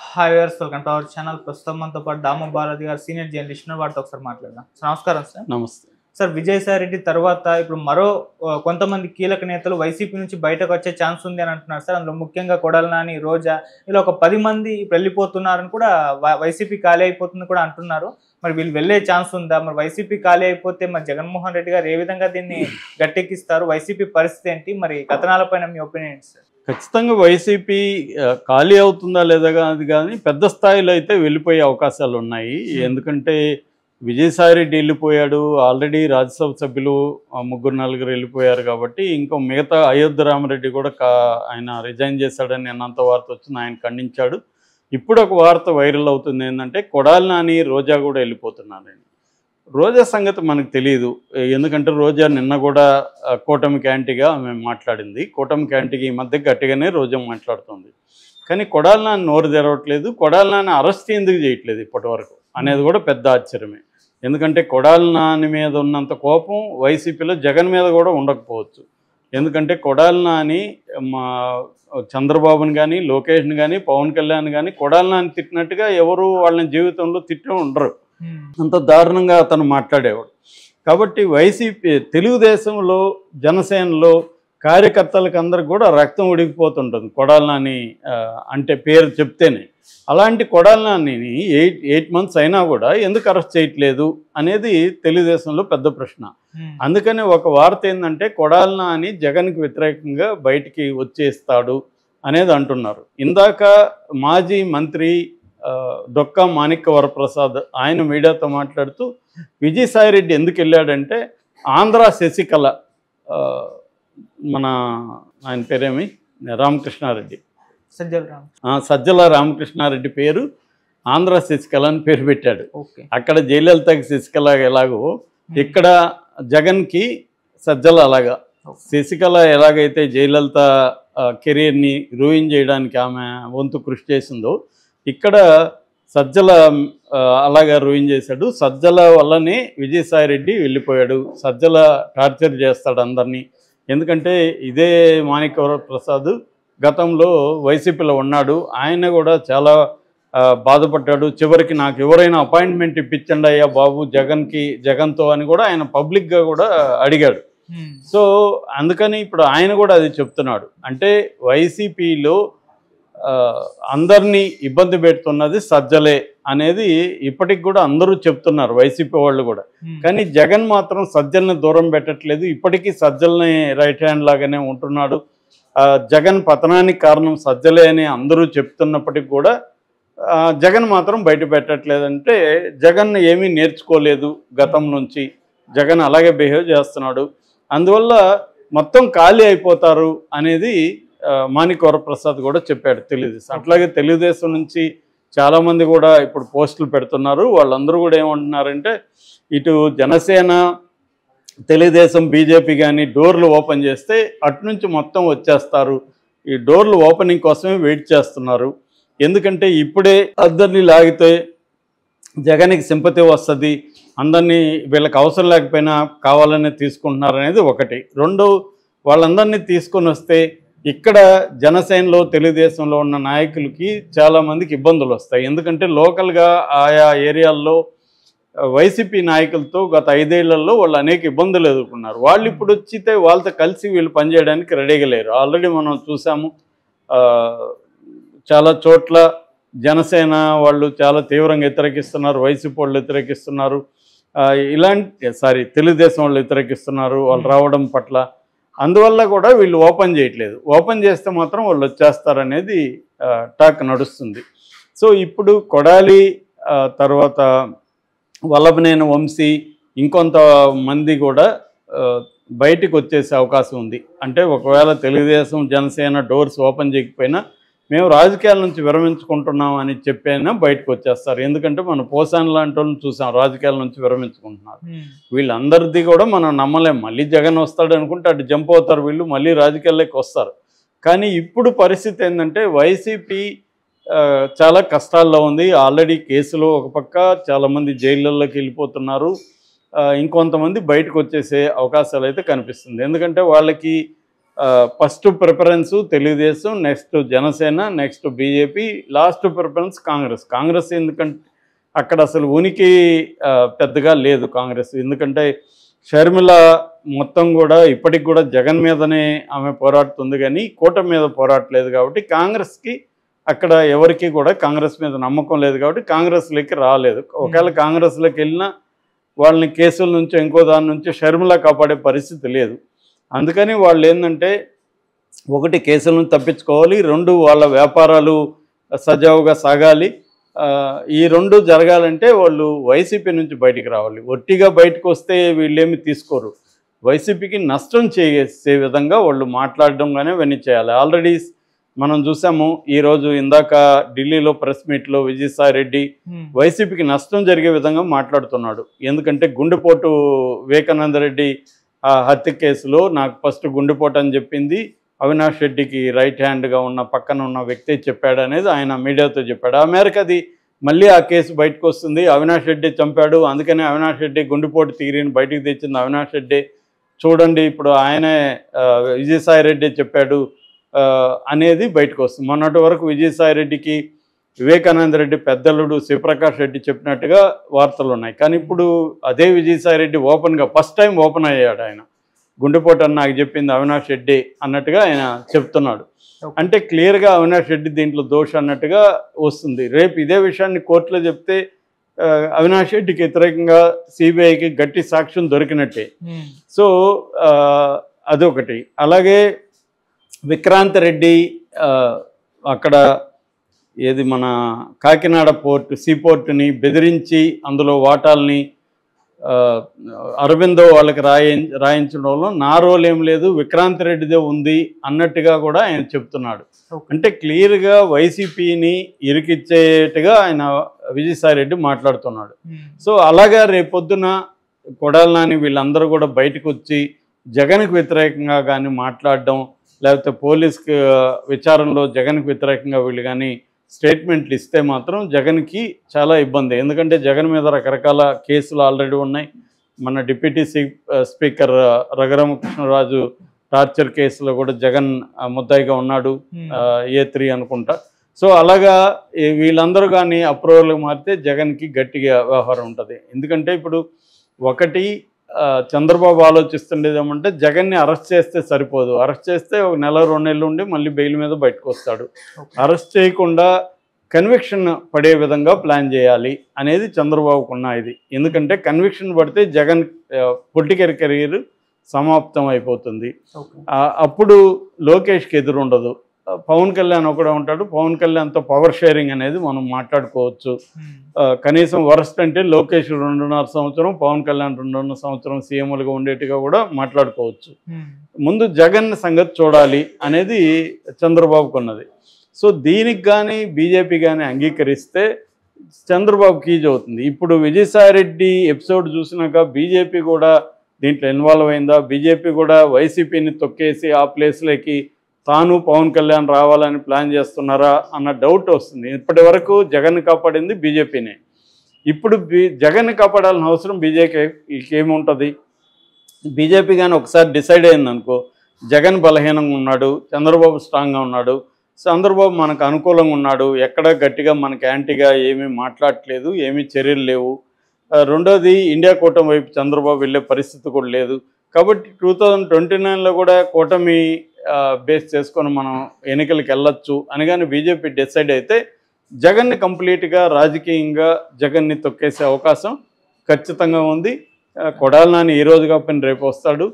Hi viewers, welcome to our channel. ప్రస్తుతం మనతో పాటు దామ భారతి గారు సీనియర్ జర్నలిస్ట్ వారితో ఒకసారి మాట్లాడదాం. నమస్కారం సార్. నమస్తే సార్, విజయసాయి రెడ్డి తర్వాత ఇప్పుడు మరో కొంతమంది కీలక నేతలు వైసీపీ నుంచి బయటకు వచ్చే ఛాన్స్ ఉంది అని అంటున్నారు సార్. అందులో ముఖ్యంగా కొడాలి నాని, రోజా ఇలా ఒక 10 మంది వెళ్ళిపోతున్నారని కూడా వైసీపీ ఖాళీ అయిపోతుంది కూడా అంటున్నారు. మరి వీళ్ళు వెళ్ళే ఛాన్స్ ఉందా? మరి వైసీపీ ఖాళీ అయిపోతే మరి జగన్మోహన్ రెడ్డి గారు ఏ విధంగా దీన్ని గట్టెక్కిస్తారు? వైసీపీ పరిస్థితి ఏంటి? మరి కథనాలపైన మీ ఒపీనియన్ సార్? ఖచ్చితంగా వైసీపీ ఖాళీ అవుతుందా లేదా అది కానీ పెద్ద స్థాయిలో అయితే వెళ్ళిపోయే అవకాశాలు ఉన్నాయి. ఎందుకంటే విజయసాయి రెడ్డి వెళ్ళిపోయాడు, ఆల్రెడీ రాజ్యసభ సభ్యులు 3-4 వెళ్ళిపోయారు కాబట్టి ఇంకో మిగతా అయోధ్య రామరెడ్డి కూడా ఆయన రిజైన్ చేశాడని అన్నంత వార్త వచ్చింది, ఆయన ఖండించాడు. ఇప్పుడు ఒక వార్త వైరల్ అవుతుంది ఏంటంటే కొడాలి నాని, రోజా కూడా వెళ్ళిపోతున్నారని. రోజా సంగతి మనకు తెలియదు, ఎందుకంటే రోజా నిన్న కూడా కూటమికి యాంటీగా ఆమె మాట్లాడింది. కూటమికి యాంటీగా ఈ మధ్య గట్టిగానే రోజా మాట్లాడుతుంది. కానీ కొడాలి నాని నోరు తెరవట్లేదు. కొడాలి నాని అరెస్ట్ ఎందుకు చేయట్లేదు ఇప్పటి వరకు అనేది కూడా పెద్ద ఆశ్చర్యమే. ఎందుకంటే కొడాలి నాని మీద ఉన్నంత కోపం వైసీపీలో జగన్ మీద కూడా ఉండకపోవచ్చు. ఎందుకంటే కొడాలి నాని చంద్రబాబుని కానీ, లోకేష్ని కానీ, పవన్ కళ్యాణ్ కానీ కొడాలి నాని తిట్టినట్టుగా ఎవరు వాళ్ళని జీవితంలో తిట్టి ఉండరు. అంత దారుణంగా అతను మాట్లాడేవాడు. కాబట్టి వైసీపీ తెలుగుదేశంలో జనసేనలో కార్యకర్తలకు అందరికి కూడా రక్తం ఉడికిపోతుంటుంది కొడాలి నాని అంటే పేరు చెప్తేనే. అలాంటి కొడాలి నానిని 8 months అయినా కూడా ఎందుకు అరెస్ట్ చేయట్లేదు అనేది తెలుగుదేశంలో పెద్ద ప్రశ్న. అందుకని ఒక వార్త ఏంటంటే కొడాలి నాని జగన్కి వ్యతిరేకంగా బయటికి వచ్చేస్తాడు అనేది అంటున్నారు. ఇందాక మాజీ మంత్రి డొక్కా మాణిక్య వరప్రసాద్ ఆయన మీడియాతో మాట్లాడుతూ విజయసాయి రెడ్డి ఎందుకు వెళ్ళాడంటే ఆంధ్ర శశికళ మన ఆయన పేరేమి రామకృష్ణారెడ్డి, సజ్జల రామకృష్ణారెడ్డి పేరు ఆంధ్ర శశికళ అని పేరు పెట్టాడు. అక్కడ జయలలితకి శశికళ ఎలాగో ఇక్కడ జగన్కి సజ్జల అలాగా. శశికళ ఎలాగైతే జయలలిత కెరీర్ని రూయిన్ చేయడానికి ఆమె వంతు కృషి చేసిందో ఇక్కడ సజ్జల అలాగా రూయిన్ చేశాడు. సజ్జల వల్లనే విజయసాయి రెడ్డి వెళ్ళిపోయాడు. సజ్జల టార్చర్ చేస్తాడు అందరినీ. ఎందుకంటే ఇదే మాణిక్య ప్రసాద్ గతంలో వైసీపీలో ఉన్నాడు, ఆయన కూడా చాలా బాధపడ్డాడు. చివరికి నాకు ఎవరైనా అపాయింట్మెంట్ ఇప్పించండి అయ్యా బాబు జగన్తో అని కూడా ఆయన పబ్లిక్గా కూడా అడిగాడు. సో అందుకని ఇప్పుడు ఆయన కూడా అది చెప్తున్నాడు. అంటే వైసీపీలో అందరినీ ఇబ్బంది పెడుతున్నది సజ్జలే అనేది ఇప్పటికి కూడా అందరూ చెప్తున్నారు, వైసీపీ వాళ్ళు కూడా. కానీ జగన్ మాత్రం సజ్జల్ని దూరం పెట్టట్లేదు. ఇప్పటికీ సజ్జల్ని రైట్ హ్యాండ్ లాగానే ఉంటున్నాడు. జగన్ పతనానికి కారణం సజ్జలే అని అందరూ చెప్తున్నప్పటికి కూడా జగన్ మాత్రం బయట పెట్టట్లేదంటే జగన్ ఏమీ నేర్చుకోలేదు గతం నుంచి, జగన్ అలాగే బిహేవ్ చేస్తున్నాడు. అందువల్ల మొత్తం ఖాళీ అయిపోతారు అనేది మాణిక్య వరప్రసాద్ కూడా చెప్పాడు తెలుగుదేశం. అట్లాగే తెలుగుదేశం నుంచి చాలామంది కూడా ఇప్పుడు పోస్టులు పెడుతున్నారు. వాళ్ళందరూ కూడా ఏమంటున్నారంటే ఇటు జనసేన, తెలుగుదేశం, బీజేపీ కానీ డోర్లు ఓపెన్ చేస్తే అటు నుంచి మొత్తం వచ్చేస్తారు. ఈ డోర్లు ఓపెనింగ్ కోసమే వెయిట్ చేస్తున్నారు. ఎందుకంటే ఇప్పుడే అందరినీ లాగితే జగన్కి సింపతి వస్తుంది, అందరినీ వీళ్ళకి అవసరం లేకపోయినా కావాలనే తీసుకుంటున్నారు అనేది ఒకటి. రెండు, వాళ్ళందరినీ తీసుకొని వస్తే ఇక్కడ జనసేనలో తెలుగుదేశంలో ఉన్న నాయకులకి చాలామందికి ఇబ్బందులు వస్తాయి. ఎందుకంటే లోకల్గా ఆయా ఏరియాల్లో వైసీపీ నాయకులతో గత 5 ఏళ్లలో వాళ్ళు అనేక ఇబ్బందులు ఎదుర్కొన్నారు. వాళ్ళు ఇప్పుడు వచ్చితే వాళ్ళతో కలిసి వీళ్ళు పనిచేయడానికి రెడీగా లేరు. ఆల్రెడీ మనం చూసాము, చాలా చోట్ల జనసేన వాళ్ళు చాలా తీవ్రంగా వ్యతిరేకిస్తున్నారు, వైసీపీ వాళ్ళు వ్యతిరేకిస్తున్నారు, తెలుగుదేశం వాళ్ళు వ్యతిరేకిస్తున్నారు వాళ్ళు రావడం పట్ల. అందువల్ల కూడా వీళ్ళు ఓపెన్ చేయట్లేదు. ఓపెన్ చేస్తే మాత్రం వాళ్ళు వచ్చేస్తారనేది టాక్ నడుస్తుంది. సో ఇప్పుడు కొడాలి తర్వాత వల్లభనేని వంశీ ఇంకొంత మంది కూడా బయటికి వచ్చేసే అవకాశం ఉంది. అంటే ఒకవేళ తెలుగుదేశం జనసేన డోర్స్ ఓపెన్ చేయకపోయినా మేము రాజకీయాల నుంచి విరమించుకుంటున్నాం అని చెప్పైనా బయటకు వచ్చేస్తారు. ఎందుకంటే మనం పోసాన్ లాంటి వాళ్ళని చూసాం రాజకీయాల నుంచి విరమించుకుంటున్నారు. వీళ్ళందరిది కూడా మనం నమ్మలేం. మళ్ళీ జగన్ వస్తాడు అనుకుంటే అటు జంప్ అవుతారు, వీళ్ళు మళ్ళీ రాజకీయాల్లోకి వస్తారు. కానీ ఇప్పుడు పరిస్థితి ఏంటంటే వైసీపీ చాలా కష్టాల్లో ఉంది. ఆల్రెడీ కేసులో ఒక పక్క చాలామంది జైళ్ళల్లోకి వెళ్ళిపోతున్నారు, ఇంకొంతమంది బయటకు వచ్చేసే అవకాశాలు అయితే కనిపిస్తుంది. ఎందుకంటే వాళ్ళకి first preference Telugu Desam, next Janasena, next BJP, last preference Congress. Congress ఎందుకంటే అక్కడ అసలు ఉనికి పెద్దగా లేదు కాంగ్రెస్. ఎందుకంటే షర్మిల మొత్తం కూడా ఇప్పటికి కూడా జగన్ మీదనే ఆమె పోరాడుతుంది, కానీ కూటమి మీద పోరాడలేదు. కాబట్టి కాంగ్రెస్కి అక్కడ ఎవరికి కూడా కాంగ్రెస్ మీద నమ్మకం లేదు, కాబట్టి కాంగ్రెస్లోకి రాలేదు. ఒకవేళ కాంగ్రెస్లోకి వెళ్ళినా వాళ్ళని కేసుల నుంచి ఇంకో దాని నుంచి షర్మిల కాపాడే పరిస్థితి లేదు. అందుకని వాళ్ళు ఏంటంటే ఒకటి కేసులను తప్పించుకోవాలి, రెండు వాళ్ళ వ్యాపారాలు సజావుగా సాగాలి. ఈ రెండు జరగాలంటే వాళ్ళు వైసీపీ నుంచి బయటికి రావాలి. ఒట్టిగా బయటకు వస్తే వీళ్ళేమి తీసుకోరు. వైసీపీకి నష్టం చేసే విధంగా వాళ్ళు మాట్లాడడం కానీ ఇవన్నీ చేయాలి. ఆల్రెడీ మనం చూసాము ఈరోజు ఇందాక ఢిల్లీలో ప్రెస్ మీట్లో విజయసాయి రెడ్డి వైసీపీకి నష్టం జరిగే విధంగా మాట్లాడుతున్నాడు. ఎందుకంటే గుండెపోటు వివేకానంద రెడ్డి హత్య కేసులో నాకు ఫస్ట్ గుండెపోటు అని చెప్పింది అవినాష్ రెడ్డికి రైట్ హ్యాండ్గా ఉన్న పక్కన ఉన్న వ్యక్తి చెప్పాడు అనేది ఆయన మీడియాతో చెప్పాడు. ఆ మేరకు అది మళ్ళీ ఆ కేసు బయటకు వస్తుంది. అవినాష్ రెడ్డి చంపాడు, అందుకనే అవినాష్ రెడ్డి గుండెపోటు తీరిని బయటికి తెచ్చింది అవినాష్ రెడ్డి. చూడండి ఇప్పుడు ఆయనే విజయసాయి రెడ్డి చెప్పాడు అనేది బయటకు వస్తుంది. మొన్నటి వరకు విజయసాయి రెడ్డికి వివేకానంద రెడ్డి పెద్దలుడు శివప్రకాష్ రెడ్డి చెప్పినట్టుగా వార్తలు ఉన్నాయి. కానీ ఇప్పుడు అదే విజయసాయి రెడ్డి ఓపెన్గా ఫస్ట్ టైం ఓపెన్ అయ్యాడు. ఆయన గుండెపోటు అని నాకు చెప్పింది అవినాష్ రెడ్డి అన్నట్టుగా ఆయన చెప్తున్నాడు. అంటే క్లియర్గా అవినాష్ రెడ్డి దీంట్లో దోషం అన్నట్టుగా వస్తుంది. రేపు ఇదే విషయాన్ని కోర్టులో చెప్తే అవినాష్ రెడ్డికి వ్యతిరేకంగా సిబిఐకి గట్టి సాక్ష్యం దొరికినట్టే. సో అదొకటి. అలాగే విక్రాంత్ రెడ్డి అక్కడ ఏది మన కాకినాడ పోర్టు సీపోర్టుని బెదిరించి అందులో వాటాల్ని అరవిందో వాళ్ళకి రాయించడంలో నా రోల్ ఏం లేదు, విక్రాంత్ రెడ్డిదే ఉంది అన్నట్టుగా కూడా ఆయన చెప్తున్నాడు. అంటే క్లియర్గా వైసీపీని ఇరికిచ్చేట్టుగా ఆయన విజయసాయి రెడ్డి మాట్లాడుతున్నాడు. సో అలాగా రేపొద్దున కొడాలి నాని వీళ్ళందరూ కూడా బయటకు వచ్చి జగన్కి వ్యతిరేకంగా కానీ మాట్లాడడం, లేకపోతే పోలీస్కి విచారణలో జగన్కి వ్యతిరేకంగా వీళ్ళు కానీ స్టేట్మెంట్లు ఇస్తే మాత్రం జగన్కి చాలా ఇబ్బంది. ఎందుకంటే జగన్ మీద రకరకాల కేసులు ఆల్రెడీ ఉన్నాయి. మన డిప్యూటీ స్పీకర్ రఘురామకృష్ణరాజు టార్చర్ కేసులో కూడా జగన్ ముద్దాయిగా ఉన్నాడు, A3 అనుకుంటా. సో అలాగా వీళ్ళందరూ కానీ అప్రూవల్కి మారితే జగన్కి గట్టిగా వ్యవహారం ఉంటుంది. ఎందుకంటే ఇప్పుడు ఒకటి చంద్రబాబు ఆలోచిస్తుండేది ఏమంటే జగన్ని అరెస్ట్ చేస్తే సరిపోదు, అరెస్ట్ చేస్తే ఒక నెల 2 నెలలు ఉండి మళ్ళీ బెయిల్ మీద బయటకు వస్తాడు. అరెస్ట్ చేయకుండా కన్విక్షన్ పడే విధంగా ప్లాన్ చేయాలి అనేది చంద్రబాబుకు ఉన్న ఇది. ఎందుకంటే కన్విక్షన్ పడితే జగన్ పొలిటికల్ కెరీర్ సమాప్తం అయిపోతుంది. అప్పుడు లోకేష్కి ఎదురుండదు, పవన్ కళ్యాణ్ ఒకడే ఉంటాడు. పవన్ కళ్యాణ్తో పవర్ షేరింగ్ అనేది మనం మాట్లాడుకోవచ్చు. కనీసం వరస్ట్ అంటే లోకేష్ 2.5 సంవత్సరం, పవన్ కళ్యాణ్ 2.5 సంవత్సరం సీఎంలుగా ఉండేట్టుగా కూడా మాట్లాడుకోవచ్చు. ముందు జగన్ సంగతి చూడాలి అనేది చంద్రబాబుకు ఉన్నది. సో దీనికి కానీ బీజేపీ కానీ అంగీకరిస్తే చంద్రబాబుకి ఈజీ అవుతుంది. ఇప్పుడు విజయసాయి రెడ్డి ఎపిసోడ్ చూసినాక బీజేపీ కూడా దీంట్లో ఇన్వాల్వ్ అయిందా, బీజేపీ కూడా వైసీపీని తొక్కేసి ఆ ప్లేస్లోకి తాను పవన్ కళ్యాణ్ రావాలని ప్లాన్ చేస్తున్నారా అన్న డౌట్ వస్తుంది. ఇప్పటి వరకు జగన్ కాపాడింది బీజేపీనే. ఇప్పుడు జగన్ కాపాడాల్సిన అవసరం బీజేపీకి ఏముంటుంది? బీజేపీ కానీ ఒకసారి డిసైడ్ అయిందనుకో, జగన్ బలహీనంగా ఉన్నాడు, చంద్రబాబు స్ట్రాంగ్గా ఉన్నాడు, చంద్రబాబు మనకు అనుకూలంగా ఉన్నాడు, ఎక్కడ గట్టిగా మనకు యాంటీగా ఏమీ మాట్లాడట్లేదు, ఏమీ చర్యలు లేవు. రెండోది ఇండియా కూటమి వైపు చంద్రబాబు వెళ్ళే పరిస్థితి కూడా లేదు. కాబట్టి 2029లో కూడా కూటమి బేస్ చేసుకొని మనం ఎన్నికలకు వెళ్ళొచ్చు అని కానీ బీజేపీ డిసైడ్ అయితే జగన్ని కంప్లీట్గా రాజకీయంగా జగన్ని తొక్కేసే అవకాశం ఖచ్చితంగా ఉంది. కొడాలి నాని ఈ రోజు కాకపోయినా రేపు వస్తాడు.